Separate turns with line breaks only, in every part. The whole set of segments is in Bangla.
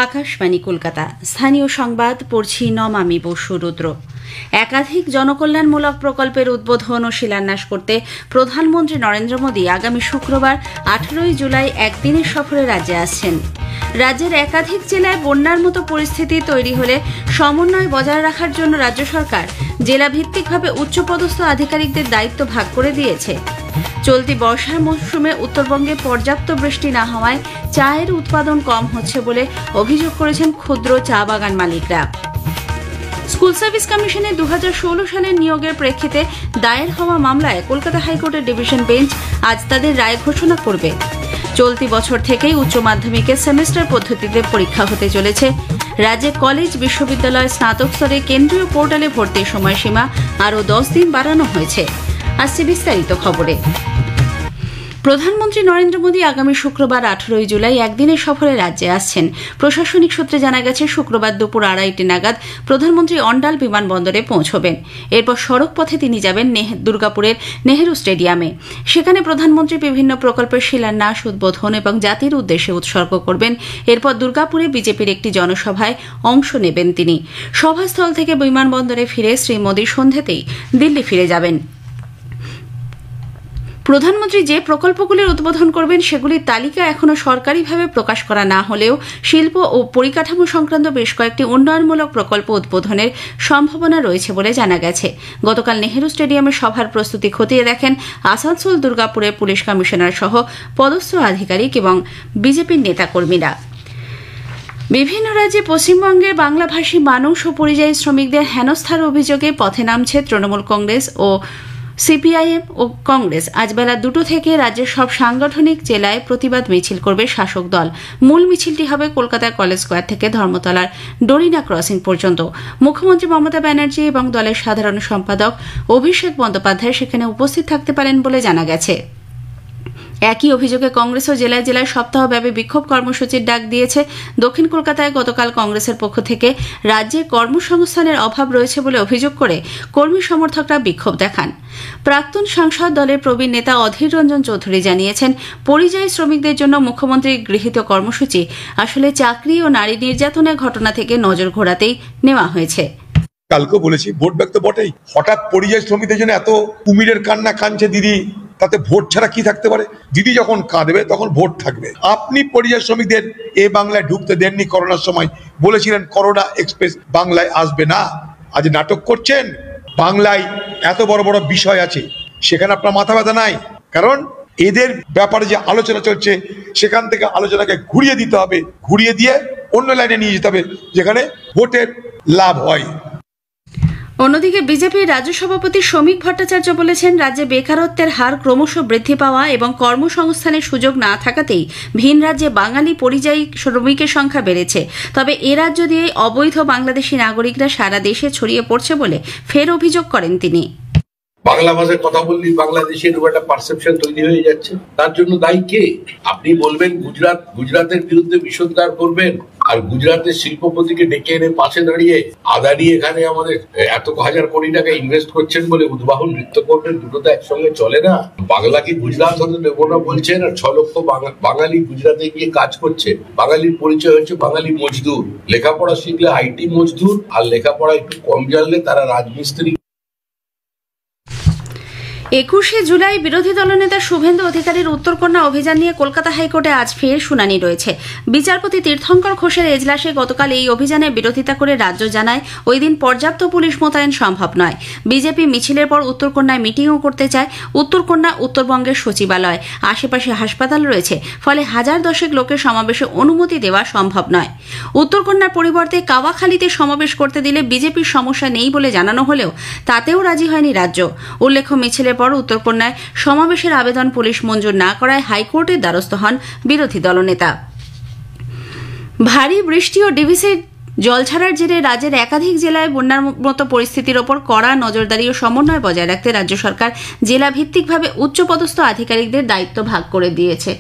আকাশবাণী কলকাতা। স্থানীয় সংবাদ পড়ছি নমামি বসু রুদ্র। একাধিক জনকল্যাণমূলক প্রকল্পের উদ্বোধন ও শিলান্যাস করতে প্রধানমন্ত্রী নরেন্দ্র মোদী আগামী শুক্রবার 18 জুলাই একদিনের সফরে রাজ্যে আসছেন। রাজ্যের একাধিক জেলায় বন্যার মতো পরিস্থিতি তৈরি হলে সমন্বয় বজায় রাখার জন্য রাজ্য সরকার জেলা ভিত্তিকভাবে উচ্চপদস্থ আধিকারিকদের দায়িত্ব ভাগ করে দিয়েছে। চলতি বর্ষার মৌসুমে উত্তরবঙ্গে পর্যাপ্ত বৃষ্টি না হওয়ায় চায়ের উৎপাদন কম হচ্ছে বলে অভিযোগ করেছেন ক্ষুদ্র চা বাগান মালিকরা। স্কুল সার্ভিস কমিশনে 2016 সালের নিয়োগের প্রেক্ষিতে দায়ের হওয়া মামলায় কলকাতা হাইকোর্টের ডিভিশন বেঞ্চ আজ তাদের রায় ঘোষণা করবে। চলতি বছর থেকেই উচ্চ মাধ্যমিকের সেমেস্টার পদ্ধতিতে পরীক্ষা হতে চলেছে। রাজ্যে কলেজ, বিশ্ববিদ্যালয়, স্নাতক স্তরে কেন্দ্রীয় পোর্টালে ভর্তির সময়সীমা আরও 10 দিন বাড়ানো হয়েছে। আসছে বিস্তারিত খবরে। প্রধানমন্ত্রী নরেন্দ্র মোদী আগামী শুক্রবার 18 জুলাই একদিনের সফরে রাজ্যে আসছেন। প্রশাসনিক সূত্রে জানা গেছে, শুক্রবার দুপুর 2:30 নাগাদ প্রধানমন্ত্রী অন্ডাল বিমানবন্দরে পৌঁছবেন। এরপর সড়ক পথে তিনি যাবেন দুর্গাপুরের নেহেরু স্টেডিয়ামে। সেখানে প্রধানমন্ত্রী বিভিন্ন প্রকল্পের শিলান্যাস, উদ্বোধন এবং জাতির উদ্দেশ্যে উৎসর্গ করবেন। এরপর দুর্গাপুরে বিজেপির একটি জনসভায় অংশ নেবেন তিনি। সভাস্থল থেকে বিমানবন্দরে ফিরে শ্রী মোদী সন্ধ্যাতেই দিল্লি ফিরে যাবেন। প্রধানমন্ত্রী যে প্রকল্পগুলির উদ্বোধন করবেন সেগুলির তালিকা এখনও সরকারিভাবে প্রকাশ করা না হলেও শিল্প ও পরিকাঠামো সংক্রান্ত বেশ কয়েকটি উন্নয়নমূলক প্রকল্প উদ্বোধনের সম্ভাবনা রয়েছে বলে জানা গেছে। গতকাল নেহেরু স্টেডিয়ামে সভার প্রস্তুতি খতিয়ে দেখেন আসানসোল, দুর্গাপুরের পুলিশ কমিশনার সহ পদস্থ আধিকারিক এবং বিজেপির নেতাকর্মীরা। বিভিন্ন রাজ্যে পশ্চিমবঙ্গের বাংলাভাষী মানুষ ও পরিযায়ী শ্রমিকদের হেনস্থার অভিযোগে পথে নামছে তৃণমূল কংগ্রেস ও সিপিআইএম ও কংগ্রেস। আজ বেলা 2টো থেকে রাজ্যের সব সাংগঠনিক জেলায় প্রতিবাদ মিছিল করবে শাসক দল। মূল মিছিলটি হবে কলকাতার কলেজ স্কোয়ার থেকে ধর্মতলার ডোরিনা ক্রসিং পর্যন্ত। মুখ্যমন্ত্রী মমতা ব্যানার্জি এবং দলের সাধারণ সম্পাদক অভিষেক বন্দ্যোপাধ্যায় সেখানে উপস্থিত থাকতে পারেন বলে জানা গেছে। একই অভিযোগে কংগ্রেসও জেলায় জেলায় সপ্তাহব্যাপী বিক্ষোভ কর্মসূচির ডাক দিয়েছে। দক্ষিণ কলকাতায় গতকাল কংগ্রেসের পক্ষ থেকে রাজ্যে কর্মসংস্থানের অভাব রয়েছে বলে অভিযোগ করে কর্মী সমর্থকরা বিক্ষোভ দেখান। প্রাক্তন সাংসদ দলের প্রবীণ নেতা অধীর রঞ্জন চৌধুরী জানিয়েছেন, পরিযায়ী শ্রমিকদের জন্য মুখ্যমন্ত্রীর গৃহীত কর্মসূচি আসলে চাকরি ও নারী নির্যাতনের ঘটনা থেকে নজর ঘোরাতেই নেওয়া হয়েছে।
কালকে বলেছি, ভোট ব্যাগ তো বটেই। হঠাৎ পরিযায়ী শ্রমিকদের জন্য এত কুমিরের কান্না কাঁদছে দিদি, তাতে ভোট ছাড়া কি থাকতে পারে? দিদি যখন কাঁদবে তখন ভোট থাকবে। আপনি পরিযায়ী শ্রমিকদের এ বাংলায় ঢুকতে দেননি। করোনার সময় বলেছিলেন করোনা এক্সপ্রেস বাংলায় আসবে না। আজ নাটক করছেন। বাংলায় এত বড় বড় বিষয় আছে, সেখানে আপনার মাথা ব্যথা নাই। কারণ এদের ব্যাপারে যে আলোচনা চলছে সেখান থেকে আলোচনাকে ঘুরিয়ে দিতে হবে, ঘুরিয়ে দিয়ে অন্য লাইনে নিয়ে যেতে হবে যেখানে ভোটের লাভ হয়।
অন্যদিকে বিজেপির রাজ্য সভাপতি শ্রমিক ভট্টাচার্য বলেছেন, রাজ্যে বেকারত্বের হার ক্রমশ বৃদ্ধি পাওয়া এবং কর্মসংস্থানের সুযোগ না থাকাতেই ভিন রাজ্যে বাঙালি পরিযায়ী শ্রমিকের সংখ্যা বেড়েছে। তবে এ রাজ্য দিয়ে অবৈধ বাংলাদেশি নাগরিকরা সারা দেশে ছড়িয়ে পড়ছে বলে ফের অভিযোগ করেন তিনি।
বাংলা ভাষায় কথা বললেই বাংলাদেশের একটা পারসেপশন তৈরি হয়ে যাচ্ছে। তার জন্য দায়ী কে? আপনি বলবেন গুজরাতের বিরুদ্ধে বিষোদ্গার করবেন, আর গুজরাটের শিল্পপতিকে ডেকে এনে পাশে দাঁড়িয়ে আদানি এখানে আমাদের এত হাজার কোটি টাকা ইনভেস্ট করছেন বলে উদ্বাহন নৃত্য করবেন। দুটো তো একসঙ্গে চলে না। বাংলা কি গুজরাট হতে দেবো না বলছেন, আর 6 লক্ষ বাঙালি গুজরাটে গিয়ে কাজ করছে। বাঙালির পরিচয় হচ্ছে বাঙালি মজদুর। লেখাপড়া শিখলে আইটি মজদুর, আর লেখাপড়া একটু কম জানলে তারা রাজমিস্ত্রি।
21 জুলাই বিরোধী দলনেতা শুভেন্দু অধিকারীর উত্তরকন্যা অভিযান নিয়ে কলকাতা হাইকোর্টে আজ ফের শুনানি রয়েছে। বিচারপতি তীর্থঙ্কর ঘোষের এজলাসে গতকাল এই অভিযানের বিরোধিতা করে রাজ্য জানায়, ওই দিন পর্যাপ্ত পুলিশ মোতায়েন সম্ভব নয়। বিজেপি মিছিলের পর উত্তরকন্যায় মিটিংও করতে চায়। উত্তরকন্যা উত্তরবঙ্গের সচিবালয়, আশেপাশে হাসপাতাল রয়েছে, ফলে 1000 লোকের সমাবেশে অনুমতি দেওয়া সম্ভব নয়। উত্তরকন্যার পরিবর্তে কাওয়াখালীতে সমাবেশ করতে দিলে বিজেপির সমস্যা নেই বলে জানানো হলেও তাতেও রাজি হয়নি রাজ্য। উল্লেখ্য, মিছিলের পর উত্তরকন্যায় সমাবেশের আবেদন পুলিশ মঞ্জুর না করায় হাইকোর্টের দ্বারস্থ হন বিরোধী দলনেতা। ভারী বৃষ্টি ও ডিভিসির জল ছাড়ার জেরে রাজ্যের একাধিক জেলায় বন্যার মতো পরিস্থিতির ওপর কড়া নজরদারি ও সমন্বয় বজায় রাখতে রাজ্য সরকার জেলা ভিত্তিকভাবে উচ্চপদস্থ আধিকারিকদের দায়িত্ব ভাগ করে দিয়েছে।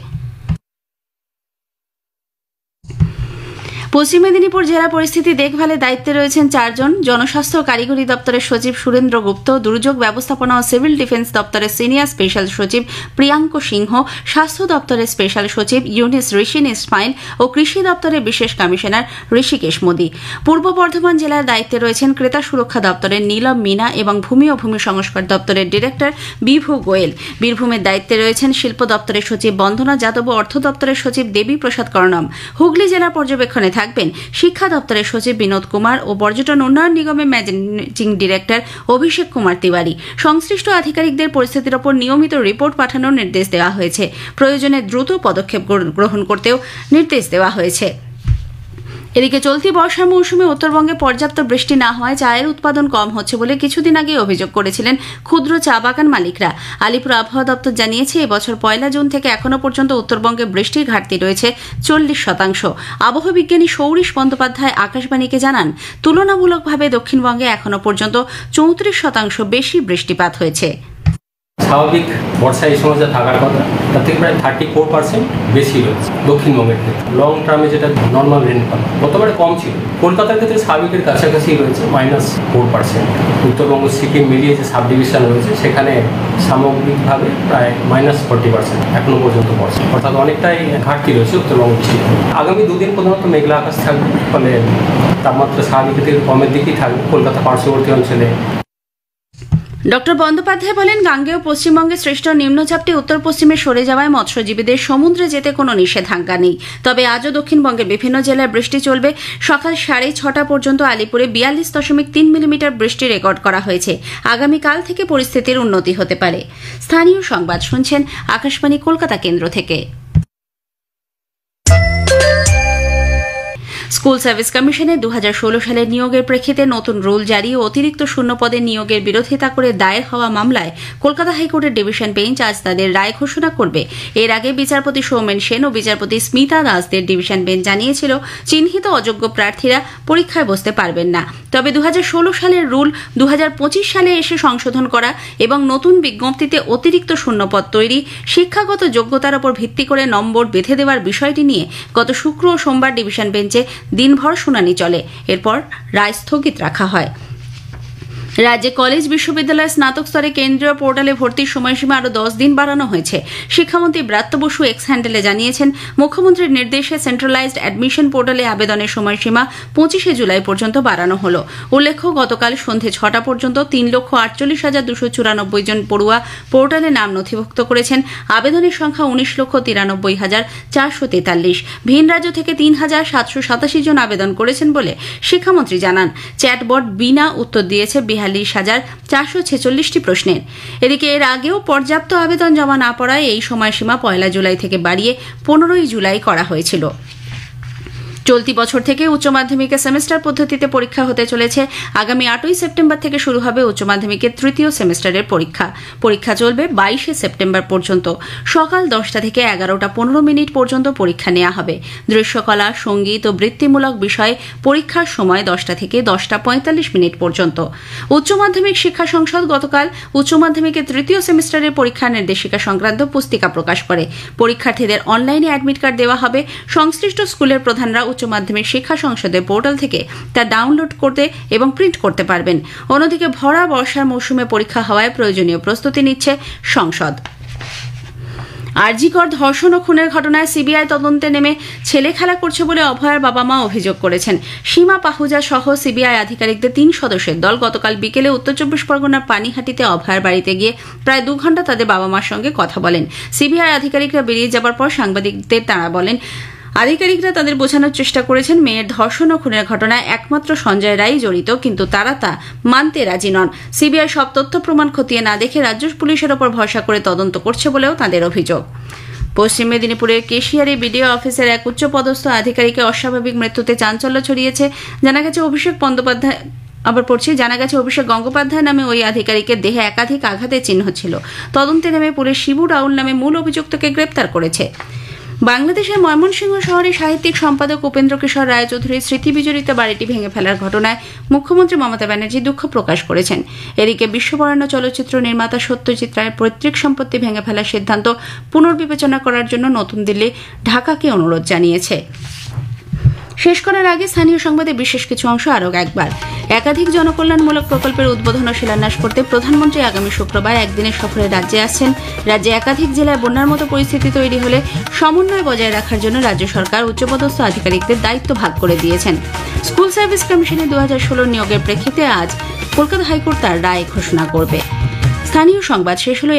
পশ্চিম মেদিনীপুর জেলা পরিস্থিতি দেখভালের দায়িত্বে রয়েছেন 4 জন। জনস্বাস্থ্য ও কারিগরি দপ্তরের সচিব সুরেন্দ্র গুপ্ত, দুর্যোগ ব্যবস্থাপনা ও সিভিল ডিফেন্স দপ্তরের সিনিয়র স্পেশাল সচিব প্রিয়াঙ্ক সিংহ, স্বাস্থ্য দপ্তরের স্পেশাল সচিব ইউনিস ঋষিন ইসমাইল ও কৃষি দপ্তরের বিশেষ কমিশনার ঋষিকেশ মোদী। পূর্ব বর্ধমান জেলার দায়িত্বে রয়েছেন ক্রেতা সুরক্ষা দপ্তরের নীলম মিনা এবং ভূমি ও ভূমি সংস্কার দপ্তরের ডিরেক্টর বিভু গোয়েল। বীরভূমের দায়িত্বে রয়েছেন শিল্প দপ্তরের সচিব বন্দনা যাদব ও অর্থ দপ্তরের সচিব দেবী প্রসাদ কর্ণম। হুগলি জেলা পর্যবেক্ষণে থাকবেন শিক্ষা দপ্তরের সচিব বিনোদ কুমার ও পর্যটন উন্নয়ন নিগমের ম্যানেজিং ডিরেক্টর অভিষেক কুমার তিওয়ারি। সংশ্লিষ্ট আধিকারিকদের পরিস্থিতির ওপর নিয়মিত রিপোর্ট পাঠানোর নির্দেশ দেওয়া হয়েছে। প্রয়োজনে দ্রুত পদক্ষেপ গ্রহণ করতেও নির্দেশ দেওয়া হয়েছে। এদিকে চলতি বর্ষার মৌসুমে উত্তরবঙ্গে পর্যাপ্ত বৃষ্টি না হওয়ায় চায়ের উৎপাদন কম হচ্ছে বলে কিছুদিন আগে অভিযোগ করেছিলেন ক্ষুদ্র চা বাগান মালিকরা। আলিপুর আবহাওয়া দপ্তর জানিয়েছে, এবছর 1 জুন থেকে এখনও পর্যন্ত উত্তরবঙ্গে বৃষ্টির ঘাটতি রয়েছে 40%। আবহাওয়া বিজ্ঞানী সৌরিশ বন্দ্যোপাধ্যায় আকাশবাণীকে জানান, তুলনামূলকভাবে দক্ষিণবঙ্গে এখনও পর্যন্ত 34% বেশি বৃষ্টিপাত হয়েছে।
স্বাভাবিক বর্ষা এই সময় যা থাকার কথা তার থেকে প্রায় 34% বেশি রয়েছে দক্ষিণবঙ্গের ক্ষেত্রে। লং টার্মে যেটা নর্মাল রেনফল গতবারে কম ছিল। কলকাতার ক্ষেত্রে স্বাভাবিকের কাছাকাছি রয়েছে -4%। উত্তরবঙ্গ সিকিম মিলিয়ে যে সাব ডিভিশন রয়েছে সেখানে সামগ্রিকভাবে প্রায় -40% এখনো পর্যন্ত বর্ষা, অর্থাৎ অনেকটাই ঘাটতি রয়েছে উত্তরবঙ্গ বৃষ্টি। আগামী 2 দিন প্রধানত মেঘলা আকাশ থাকবে, ফলে তাপমাত্রা স্বাভাবিকের থেকে কমের দিকেই থাকবে কলকাতা পার্শ্ববর্তী অঞ্চলে।
ডক্টর বন্দ্যোপাধ্যায় বলেন, গাঙ্গেয় পশ্চিমবঙ্গে সৃষ্ট নিম্নচাপটি উত্তর পশ্চিমে সরে যাওয়ায় মৎস্যজীবীদের সমুদ্রে যেতে কোনো নিষেধাজ্ঞা নেই। তবে আজও দক্ষিণবঙ্গের বিভিন্ন জেলায় বৃষ্টি চলবে। সকাল 6:30 পর্যন্ত আলিপুরে 42.3 মিলিমিটার বৃষ্টি রেকর্ড করা হয়েছে। আগামীকাল থেকে পরিস্থিতির উন্নতি হতে পারে। স্থানীয় সংবাদ শুনছেন আকাশবাণী কলকাতা কেন্দ্র থেকে। স্কুল সার্ভিস কমিশনে 2016 সালের নিয়োগের প্রেক্ষিতে নতুন রুল জারি ও অতিরিক্ত শূন্য পদে নিয়োগের বিরোধিতা করে দায়ের হওয়া মামলায় কলকাতা হাইকোর্টের ডিভিশন বেঞ্চ আজ তাদের রায় ঘোষণা করবে। এর আগে বিচারপতি সৌমেন সেন ও বিচারপতি স্মিতা দাসদের ডিভিশন বেঞ্চ জানিয়েছিল, চিহ্নিত অযোগ্য প্রার্থীরা পরীক্ষায় বসতে পারবেন না। তবে 2016 সালের রুল 2025 সালে এসে সংশোধন করা এবং নতুন বিজ্ঞপ্তিতে অতিরিক্ত শূন্যপদ তৈরি, শিক্ষাগত যোগ্যতার উপর ভিত্তি করে নম্বর বেঁধে দেওয়ার বিষয়টি নিয়ে গত শুক্র ও সোমবার ডিভিশন বেঞ্চে দিনভর শুনানি চলে। এরপর রায় স্থগিত রাখা হয়। রাজ্যে কলেজ বিশ্ববিদ্যালয়ের স্নাতক স্তরে কেন্দ্রীয় পোর্টালে ভর্তির সময়সীমা আরও 10 দিন বাড়ানো হয়েছে। শিক্ষামন্ত্রী ব্রাত্য বসু এক্স হ্যান্ডেলে জানিয়েছেন, মুখ্যমন্ত্রীর নির্দেশে সেন্ট্রালাইজড অ্যাডমিশন পোর্টালে আবেদনের সময়সীমা 25 জুলাই পর্যন্ত বাড়ানো হল। উল্লেখ্য, গতকাল সন্ধে 6টা পর্যন্ত 3,48,294 জন পড়ুয়া পোর্টালে নাম নথিভুক্ত করেছেন। আবেদনের সংখ্যা 19,93,443। ভিন রাজ্য থেকে 3,787 জন আবেদন করেছেন বলে শিক্ষামন্ত্রী জানান। চ্যাটবট বিনা উত্তর দিয়েছে 42,446টি প্রশ্নের। এদিকে এর আগেও পর্যাপ্ত আবেদন জমা না পড়ায় এই সময়সীমা 1 জুলাই থেকে বাড়িয়ে 15 জুলাই করা হয়েছিল। চলতি বছর থেকে উচ্চ মাধ্যমিকের সেমেস্টার পদ্ধতিতে পরীক্ষা হতে চলেছে। আগামী 8 সেপ্টেম্বর থেকে শুরু হবে উচ্চ মাধ্যমিকের তৃতীয় সেমেস্টারের পরীক্ষা। পরীক্ষা চলবে 22 সেপ্টেম্বর পর্যন্ত। সকাল 10টা থেকে 11:15 পর্যন্ত পরীক্ষা নেওয়া হবে। দৃশ্যকলা, সঙ্গীত ও বৃত্তিমূলক বিষয়ে পরীক্ষার সময় 10টা থেকে 10:45 পর্যন্ত। উচ্চ মাধ্যমিক শিক্ষা সংসদ গতকাল উচ্চ মাধ্যমিকের তৃতীয় সেমেস্টারের পরীক্ষার নির্দেশিকা সংক্রান্ত পুস্তিকা প্রকাশ করে। পরীক্ষার্থীদের অনলাইনে অ্যাডমিট কার্ড দেওয়া হবে। সংশ্লিষ্ট স্কুলের প্রধানরা উচ্চ মাধ্যমিক শিক্ষা সংসদের পোর্টাল থেকে তা ডাউনলোড করতে এবং প্রিন্ট করতে পারবেন। অন্যদিকে ভরা বর্ষার মৌসুমে পরীক্ষা হওয়ায় প্রয়োজনীয় প্রস্তুতি নিচ্ছে সংসদ। আরজিকর ধর্ষণ ও খুনের ঘটনায় সিবিআই তদন্তে নেমে ছেলে খেলা করছে বলে অভয়ার বাবা মা অভিযোগ করেছেন। সীমা পাহুজা সহ সিবিআই আধিকারিকদের 3 সদস্যের দল গতকাল বিকেলে উত্তর 24 পরগনার পানিহাটিতে অভয়ার বাড়িতে গিয়ে প্রায় 2 ঘণ্টা তাদের বাবা মার সঙ্গে কথা বলেন। সিবিআই আধিকারিকরা বেরিয়ে যাবার পর সাংবাদিকদের তাঁরা বলেন, আধিকারিকরা তাদের বোঝানোর চেষ্টা করেছেন মেয়ের ধর্ষণ ও খুনের ঘটনায় একমাত্র সঞ্জয় রায় জড়িত, কিন্তু তারা তা মানতে রাজি নন। সিবিআই সব তথ্য প্রমাণ খতিয়ে না দেখে রাজ্য পুলিশের ওপর ভরসা করে তদন্ত করছে বলেও তাদের অভিযোগ। পশ্চিম মেদিনীপুরের কেশিয়ারি বিডিও অফিসের এক উচ্চপদস্থ আধিকারিকের অস্বাভাবিক মৃত্যুতে চাঞ্চল্য ছড়িয়েছে। জানা গেছে অভিষেক গঙ্গোপাধ্যায় নামে ওই আধিকারিকের দেহে একাধিক আঘাতের চিহ্ন ছিল। তদন্তে নেমে পুলিশ শিবু রাউল নামে মূল অভিযুক্তকে গ্রেপ্তার করেছে। বাংলাদেশের ময়মনসিংহ শহরে সাহিত্যিক সম্পাদক উপেন্দ্র কিশোর রায়চৌধুরীর স্মৃতি বিজড়িত বাড়িটি ভেঙে ফেলার ঘটনায় মুখ্যমন্ত্রী মমতা ব্যানার্জি দুঃখ প্রকাশ করেছেন। এদিকে বিশ্ববরেণ্য চলচ্চিত্র নির্মাতা সত্যজিৎ রায়ের পৈতৃক সম্পত্তি ভেঙে ফেলার সিদ্ধান্ত পুনর্বিবেচনা করার জন্য নতুন দিল্লি ঢাকাকে অনুরোধ জানিয়েছে। শেষ করার আগে স্থানীয় সংবাদে বিশেষ কিছু অংশ আরও একবার। একাধিক জনকল্যাণমূলক প্রকল্পের উদ্বোধন ও শিলান্যাস করতে প্রধানমন্ত্রী আগামী শুক্রবার একদিনের সফরে রাজ্যে আসছেন। রাজ্যে একাধিক জেলায় বন্যার মতো পরিস্থিতি তৈরি হলে সমন্বয় বজায় রাখার জন্য রাজ্য সরকার উচ্চপদস্থ আধিকারিকদের দায়িত্ব ভাগ করে দিয়েছেন। স্কুল সার্ভিস কমিশনে 2016 নিয়োগের প্রেক্ষিতে আজ কলকাতা হাইকোর্ট তার রায় ঘোষণা করবে। স্থানীয় সংবাদ শেষ হল।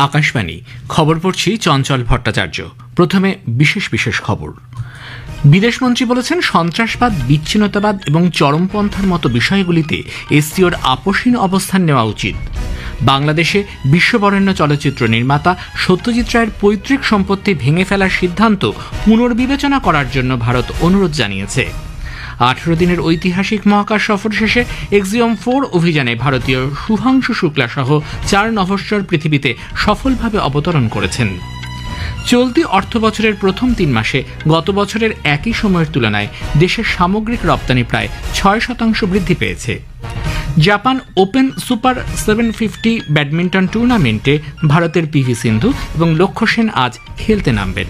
আকাশবাণী খবর পড়ছি চঞ্চল ভট্টাচার্য। প্রথমে বিশেষ খবর। বিদেশমন্ত্রী বলেছেন, সন্ত্রাসবাদ, বিচ্ছিন্নতাবাদ এবং চরমপন্থার মতো বিষয়গুলিতে এসসিওর আপোষহীন অবস্থান নেওয়া উচিত। বাংলাদেশে বিশ্ববরেণ্য চলচ্চিত্র নির্মাতা সত্যজিৎ রায়ের পৈতৃক সম্পত্তি ভেঙে ফেলার সিদ্ধান্ত পুনর্বিবেচনা করার জন্য ভারত অনুরোধ জানিয়েছে। 18 দিনের ঐতিহাসিক মহাকাশ সফর শেষে এক্সিওম 4 অভিযানে ভারতীয় শুভাংশু শুক্লা সহ 4 নভশ্চর পৃথিবীতে সফলভাবে অবতরণ করেছেন। চলতি অর্থবছরের প্রথম 3 মাসে গত বছরের একই সময়ের তুলনায় দেশের সামগ্রিক রপ্তানি প্রায় 6% বৃদ্ধি পেয়েছে। জাপান ওপেন সুপার 750 ব্যাডমিন্টন টুর্নামেন্টে ভারতের পিভি সিন্ধু এবং লক্ষ্য সেন আজ খেলতে নামবেন।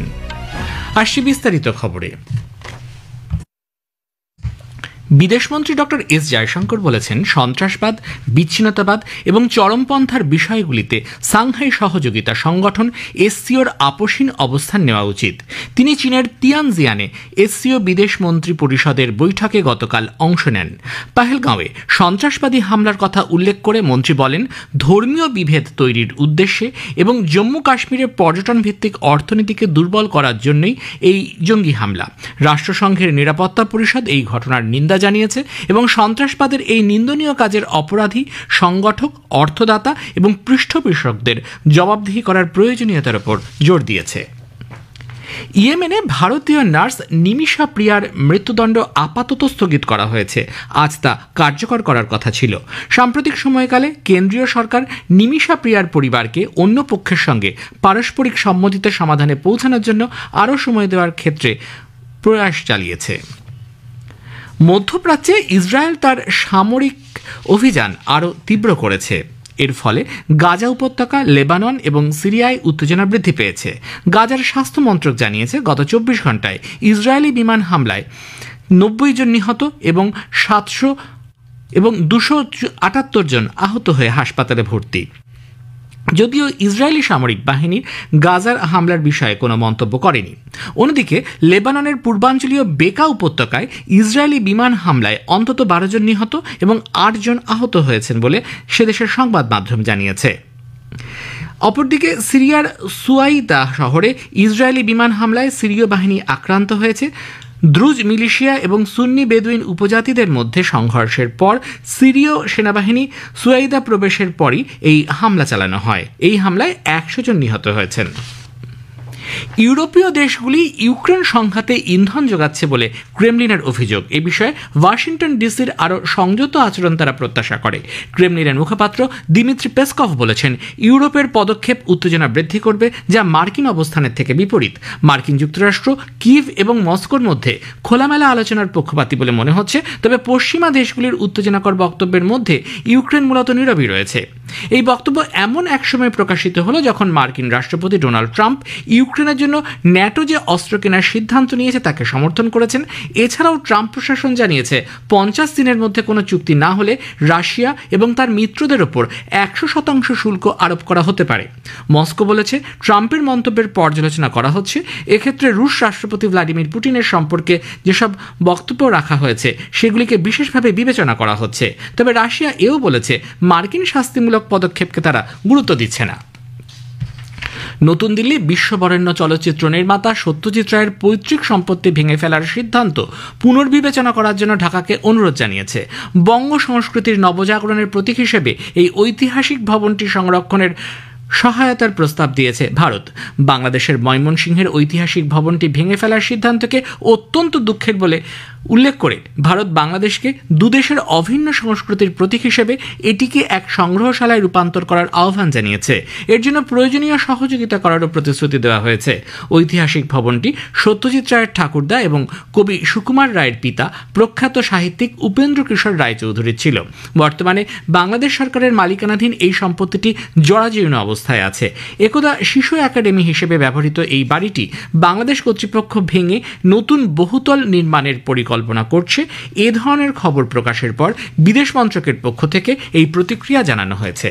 আসছি বিস্তারিত খবরে। বিদেশমন্ত্রী ডক্টর এস জয়শঙ্কর বলেছেন, সন্ত্রাসবাদ, বিচ্ছিন্নতাবাদ এবং চরমপন্থার বিষয়গুলিতে সাংহাই সহযোগিতা সংগঠন এসসিওর আপোষহীন অবস্থান নেওয়া উচিত। তিনি চীনের তিয়ানজিয়ানে এসসিও বিদেশ মন্ত্রী পরিষদের বৈঠকে গতকাল অংশ নেন। পাহেলগাঁওয়ে সন্ত্রাসবাদী হামলার কথা উল্লেখ করে মন্ত্রী বলেন, ধর্মীয় বিভেদ তৈরির উদ্দেশ্যে এবং জম্মু কাশ্মীরের পর্যটন ভিত্তিক অর্থনীতিকে দুর্বল করার জন্যই এই জঙ্গি হামলা। রাষ্ট্রসংঘের নিরাপত্তা পরিষদ এই ঘটনার নিন্দা জানিয়েছে এবং সন্ত্রাসবাদের এই নিন্দনীয় কাজের অপরাধী, সংগঠক, অর্থদাতা এবং পৃষ্ঠপোষকদের জবাবদিহি করার প্রয়োজনীয়তার উপর জোর দিয়েছে। ইয়েমেনে ভারতীয় নার্স নিমিষা প্রিয়ার মৃত্যুদণ্ড আপাতত স্থগিত করা হয়েছে। আজ তা কার্যকর করার কথা ছিল। সাম্প্রতিক সময়কালে কেন্দ্রীয় সরকার নিমিষা প্রিয়ার পরিবারকে অন্য পক্ষের সঙ্গে পারস্পরিক সম্মতিতে সমাধানে পৌঁছানোর জন্য আরও সময় দেওয়ার ক্ষেত্রে প্রয়াস চালিয়েছে। মধ্যপ্রাচ্যে ইসরায়েল তার সামরিক অভিযান আরও তীব্র করেছে। এর ফলে গাজা উপত্যকা, লেবানন এবং সিরিয়ায় উত্তেজনা বৃদ্ধি পেয়েছে। গাজার স্বাস্থ্য মন্ত্রক জানিয়েছে, গত 24 ঘন্টায় ইসরায়েলি বিমান হামলায় 90 জন নিহত এবং 278 জন আহত হয়ে হাসপাতালে ভর্তি। যদিও ইসরায়েলি সামরিক বাহিনী গাজার হামলার বিষয়ে কোনো মন্তব্য করেনি। অন্যদিকে লেবাননের পূর্বাঞ্চলীয় বেকা উপত্যকায় ইসরায়েলি বিমান হামলায় অন্তত 12 জন নিহত এবং 8 জন আহত হয়েছেন বলে সেদেশের সংবাদ মাধ্যম জানিয়েছে। অপরদিকে সিরিয়ার সুয়াইদা শহরে ইসরায়েলি বিমান হামলায় সিরীয় বাহিনী আক্রান্ত হয়েছে। দ্রুজ মিলিশিয়া এবং সুন্নি বেদুইন উপজাতিদের মধ্যে সংঘর্ষের পর সিরীয় সেনাবাহিনী সুয়াইদা প্রবেশের পরই এই হামলা চালানো হয়। এই হামলায় 100 জন নিহত হয়েছেন। ইউরোপীয় দেশগুলি ইউক্রেন সংঘাতে ইন্ধন যোগাচ্ছে বলে ক্রেমলিনের অভিযোগ। এ বিষয়ে ওয়াশিংটন ডিসির আরও সংযত আচরণ তারা প্রত্যাশা করে। ক্রেমলিনের মুখপাত্র দিমিত্রি পেসকভ বলেছেন, ইউরোপের পদক্ষেপ উত্তেজনা বৃদ্ধি করবে, যা মার্কিন অবস্থানের থেকে বিপরীত। মার্কিন যুক্তরাষ্ট্র কিভ এবং মস্কোর মধ্যে খোলামেলা আলোচনার পক্ষপাতী বলে মনে হচ্ছে, তবে পশ্চিমা দেশগুলির উত্তেজনাকর বক্তব্যের মধ্যে ইউক্রেন মূলত নীরবই রয়েছে। এই বক্তব্য এমন এক সময় প্রকাশিত হলো যখন মার্কিন রাষ্ট্রপতি ডোনাল্ড ট্রাম্প ইউক্রেনের জন্য ন্যাটো যে অস্ত্র কেনার সিদ্ধান্ত নিয়েছে তাকে সমর্থন করেছেন। এছাড়াও ট্রাম্প প্রশাসন জানিয়েছে, 50 দিনের মধ্যে কোনো চুক্তি না হলে রাশিয়া এবং তার মিত্রদের ওপর 100% শুল্ক আরোপ করা হতে পারে। মস্কো বলেছে, ট্রাম্পের মন্তব্যের পর্যালোচনা করা হচ্ছে। এক্ষেত্রে রুশ রাষ্ট্রপতি ভ্লাদিমির পুতিনের সম্পর্কে যেসব বক্তব্য রাখা হয়েছে সেগুলিকে বিশেষভাবে বিবেচনা করা হচ্ছে। তবে রাশিয়া এও বলেছে, মার্কিন শাস্তিমূলক পদক্ষেপকে তারা গুরুত্ব দিচ্ছে না। নতুন দিল্লি বিশ্ববরেণ্য চলচ্চিত্র নির্মাতা সত্যজিৎ রায়ের পৈতৃক সম্পত্তি ভেঙে ফেলার সিদ্ধান্ত পুনর্বিবেচনা করার জন্য ঢাকাকে অনুরোধ জানিয়েছে। বঙ্গ সংস্কৃতির নবজাগরণের প্রতীক হিসেবে এই ঐতিহাসিক ভবনটি সংরক্ষণের সহায়তার প্রস্তাব দিয়েছে ভারত। বাংলাদেশের ময়মনসিংহের ঐতিহাসিক ভবনটি ভেঙে ফেলার সিদ্ধান্তকে অত্যন্ত দুঃখের বলে উল্লেখ করে ভারত বাংলাদেশকে দুদেশের অভিন্ন সংস্কৃতির প্রতীক হিসেবে এটিকে এক সংগ্রহশালায় রূপান্তর করার আহ্বান জানিয়েছে। এর জন্য প্রয়োজনীয় সহযোগিতা করারও প্রতিশ্রুতি দেওয়া হয়েছে। ঐতিহাসিক ভবনটি সত্যজিৎ রায়ের ঠাকুরদা এবং কবি সুকুমার রায়ের পিতা প্রখ্যাত সাহিত্যিক উপেন্দ্র কিশোর রায়চৌধুরীর ছিল। বর্তমানে বাংলাদেশ সরকারের মালিকানাধীন এই সম্পত্তিটি জরাজীর্ণ অবস্থা। অবস্থায় আছে। একদা শিশু একাডেমি হিসেবে ব্যবহৃত এই বাড়িটি বাংলাদেশ কর্তৃপক্ষ ভেঙে নতুন বহুতল নির্মাণের পরিকল্পনা করছে। এ ধরনের খবর প্রকাশের পর বিদেশ মন্ত্রকের পক্ষ থেকে এই প্রতিক্রিয়া জানানো হয়েছে।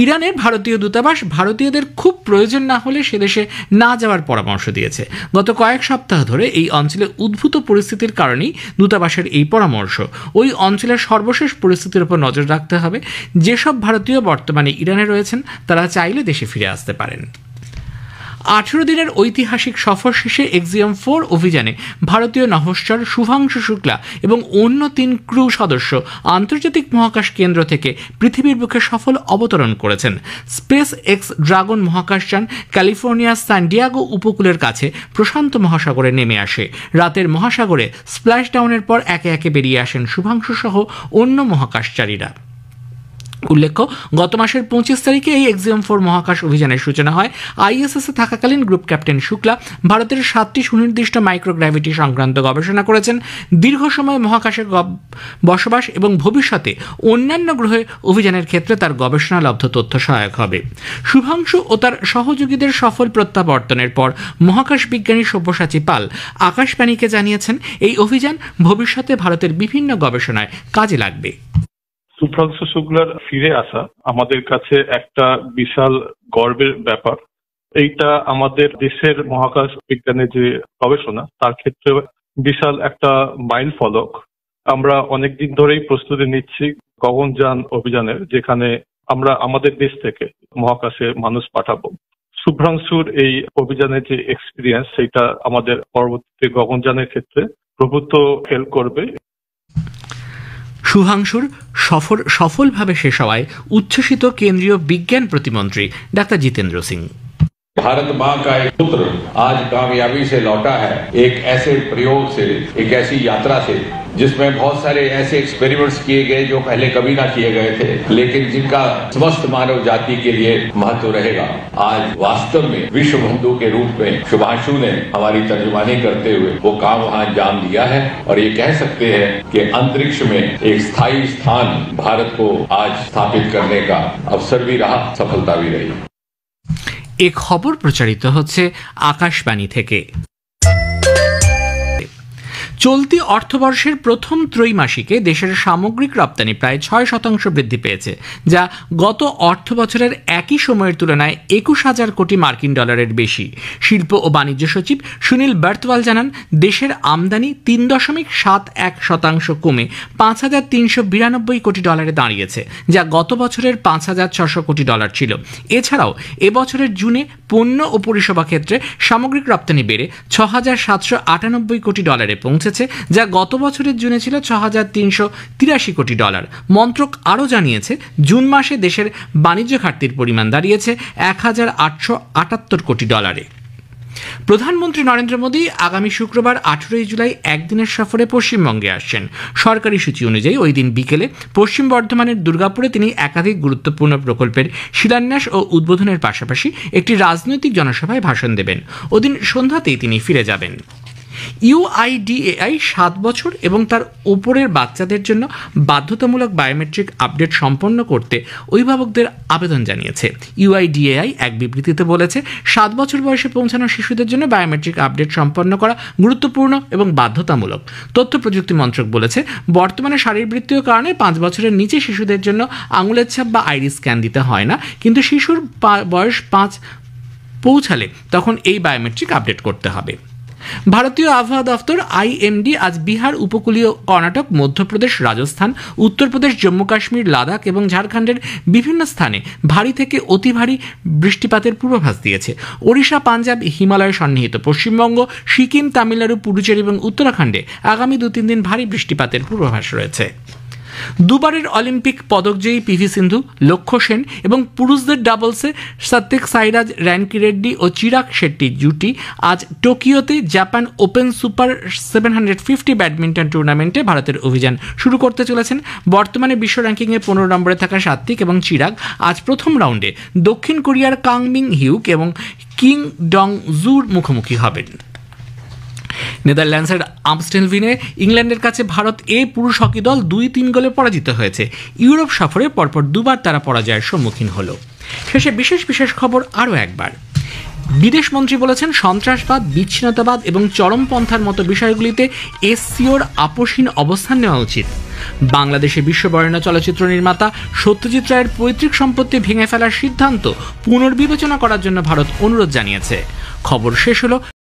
ইরানের ভারতীয় দূতাবাস ভারতীয়দের খুব প্রয়োজন না হলে সে দেশে না যাওয়ার পরামর্শ দিয়েছে। গত কয়েক সপ্তাহ ধরে এই অঞ্চলে উদ্ভূত পরিস্থিতির কারণেই দূতাবাসের এই পরামর্শ। ওই অঞ্চলের সর্বশেষ পরিস্থিতির উপর নজর রাখতে হবে। যেসব ভারতীয় বর্তমানে ইরানে রয়েছেন তারা চাইলে দেশে ফিরে আসতে পারেন। 18 দিনের ঐতিহাসিক সফর শেষে এক্সিয়াম 4 অভিযানে ভারতীয় নভশ্চর শুভাংশু শুক্লা এবং অন্য 3 ক্রু সদস্য আন্তর্জাতিক মহাকাশ কেন্দ্র থেকে পৃথিবীর বুকে সফল অবতরণ করেছেন। স্পেস এক্স ড্রাগন মহাকাশযান ক্যালিফোর্নিয়ার সান ডিয়েগো উপকূলের কাছে প্রশান্ত মহাসাগরে নেমে আসে। রাতের মহাসাগরে স্প্ল্যাশ ডাউনের পর একে একে বেরিয়ে আসেন শুভাংশু সহ অন্য মহাকাশচারীরা। উল্লেখ্য, গত মাসের 25 তারিখে এই এক্সিয়াম 4 মহাকাশ অভিযানের সূচনা হয়। আইএসএসে থাকাকালীন গ্রুপ ক্যাপ্টেন শুক্লা ভারতের 7টি সুনির্দিষ্ট মাইক্রোগ্র্যাভিটি সংক্রান্ত গবেষণা করেছেন। দীর্ঘ সময় মহাকাশে বসবাস এবং ভবিষ্যতে অন্যান্য গ্রহে অভিযানের ক্ষেত্রে তার গবেষণালব্ধ তথ্য সহায়ক হবে। শুভাংশু ও তার সহযোগীদের সফল প্রত্যাবর্তনের পর মহাকাশ বিজ্ঞানী সব্যসাচী পাল আকাশবাণীকে জানিয়েছেন এই অভিযান ভবিষ্যতে ভারতের বিভিন্ন গবেষণায় কাজে লাগবে।
শুভ্রাংশু শুক্লার ফিরে আসা আমাদের কাছে একটা বিশাল গর্বের ব্যাপার। এইটা আমাদের দেশের মহাকাশ বিজ্ঞানের যে গবেষণা তার ক্ষেত্রে বিশাল একটা মাইল ফলক। আমরা অনেকদিন ধরেই প্রস্তুতি নিচ্ছি গগনযান অভিযানের, যেখানে আমরা আমাদের দেশ থেকে মহাকাশে মানুষ পাঠাবো। শুভ্রাংশুর এই অভিযানের যে এক্সপিরিয়েন্স সেটা আমাদের পরবর্তী গগনযানের ক্ষেত্রে প্রভূত হেল্প করবে।
শুভাংশুর সফর সফলভাবে শেষ হওয়ায় উচ্ছ্বসিত কেন্দ্রীয় বিজ্ঞান প্রতিমন্ত্রী ডাক্তার জিতেন্দ্র সিং।
भारत माँ का एक पुत्र आज कामयाबी से लौटा है, एक ऐसे प्रयोग से, एक ऐसी यात्रा से जिसमें बहुत सारे ऐसे एक्सपेरिमेंट्स किए गए जो पहले कभी ना किए गए थे, लेकिन जिनका समस्त मानव जाति के लिए महत्व रहेगा। आज वास्तव में विश्व बंधु के रूप में शुभांशु ने हमारी तर्जुमानी करते हुए वो काम वहाँ अंजाम दिया है और ये कह सकते हैं कि अंतरिक्ष में एक स्थायी स्थान भारत को आज स्थापित करने का अवसर भी रहा, सफलता भी रही।
এ খবর প্রচারিত হচ্ছে আকাশবাণী থেকে। চলতি অর্থবর্ষের প্রথম ত্রৈমাসিকে দেশের সামগ্রিক রপ্তানি প্রায় 6% বৃদ্ধি পেয়েছে, যা গত অর্থ বছরের একই সময়ের তুলনায় 21,000 কোটি মার্কিন ডলারের বেশি। শিল্প ও বাণিজ্য সচিব সুনীল বার্তওয়াল জানান, দেশের আমদানি 3.71% কমে 5,392 কোটি ডলারে দাঁড়িয়েছে, যা গত বছরের 5,600 কোটি ডলার ছিল। এছাড়াও এবছরের জুনে পণ্য ও পরিষেবা ক্ষেত্রে সামগ্রিক রপ্তানি বেড়ে 6,798 কোটি ডলারে পৌঁছেছে, যা গত বছরের জুনে ছিল 6,383 কোটি ডলার। মন্ত্রক আরও জানিয়েছে, জুন মাসে দেশের বাণিজ্য ঘাটতির পরিমাণ দাঁড়িয়েছে 1,878 কোটি ডলারে। প্রধানমন্ত্রী নরেন্দ্র মোদী আগামী শুক্রবার 18 জুলাই একদিনের সফরে পশ্চিমবঙ্গে আসছেন। সরকারি সূচি অনুযায়ী ওই দিন বিকেলে পশ্চিম বর্ধমানের দুর্গাপুরে তিনি একাধিক গুরুত্বপূর্ণ প্রকল্পের শিলান্যাস ও উদ্বোধনের পাশাপাশি একটি রাজনৈতিক জনসভায় ভাষণ দেবেন। ওদিন সন্ধ্যাতেই তিনি ফিরে যাবেন। ইউআইডিএআই 7 বছর এবং তার ওপরের বাচ্চাদের জন্য বাধ্যতামূলক বায়োমেট্রিক আপডেট সম্পন্ন করতে অভিভাবকদের আবেদন জানিয়েছে। ইউআইডিএআই এক বিবৃতিতে বলেছে, 7 বছর বয়সে পৌঁছানো শিশুদের জন্য বায়োমেট্রিক আপডেট সম্পন্ন করা গুরুত্বপূর্ণ এবং বাধ্যতামূলক। তথ্য প্রযুক্তি মন্ত্রক বলেছে, বর্তমানে শারীরবৃত্তীয় কারণে 5 বছরের নিচে শিশুদের জন্য আঙুলের ছাপ বা আইরিস স্ক্যান দিতে হয় না, কিন্তু শিশুর বয়স 5 পৌঁছালে তখন এই বায়োমেট্রিক আপডেট করতে হবে। ভারতীয় আবহাওয়া দফতর আইএমডি আজ বিহার, উপকূলীয় কর্ণাটক, মধ্যপ্রদেশ, রাজস্থান, উত্তরপ্রদেশ, জম্মু কাশ্মীর, লাদাখ এবং ঝাড়খণ্ডের বিভিন্ন স্থানে ভারী থেকে অতি ভারী বৃষ্টিপাতের পূর্বাভাস দিয়েছে। ওড়িশা, পাঞ্জাব, হিমালয় সন্নিহিত পশ্চিমবঙ্গ, সিকিম, তামিলনাড়ু, পুডুচেরি এবং উত্তরাখণ্ডে আগামী 2-3 দিন ভারী বৃষ্টিপাতের পূর্বাভাস রয়েছে। দুবারের অলিম্পিক পদকজয়ী পিভি সিন্ধু, লক্ষ্য সেন এবং পুরুষদের ডাবলসে সাত্বিক সাইরাজ, র্যাঙ্কিরেড্ডি ও চিরাগ শেট্টির জুটি আজ টোকিওতে জাপান ওপেন সুপার 750 ব্যাডমিন্টন টুর্নামেন্টে ভারতের অভিযান শুরু করতে চলেছেন। বর্তমানে বিশ্ব র্যাঙ্কিংয়ে 15 নম্বরে থাকা সাত্বিক এবং চিরাগ আজ প্রথম রাউন্ডে দক্ষিণ কোরিয়ার কাংমিং হিউক এবং কিং ডং জুর মুখোমুখি হবেন। নেদারল্যান্ডসের আমস্টেলভিনে ইংল্যান্ডের কাছে ভারত পুরুষ হকি দল 2-3 গোলে পরাজিত হয়েছে। ইউরোপ সফরে পরপর দুবার তারা পরাজয়ের সম্মুখীন হল। শেষে বিশেষ বিশেষ খবর আরও একবার। বিদেশমন্ত্রী বলেছেন, সন্ত্রাসবাদ, বিচ্ছিন্নতাবাদ এবং চরমপন্থার মতো বিষয়গুলিতে এসসিওর আপোষহীন অবস্থান নেওয়া উচিত। বাংলাদেশে বিশ্ববরেণ্য চলচ্চিত্র নির্মাতা সত্যজিৎ রায়ের পৈতৃক সম্পত্তি ভেঙে ফেলার সিদ্ধান্ত পুনর্বিবেচনা করার জন্য ভারত অনুরোধ জানিয়েছে। খবর শেষ হলো।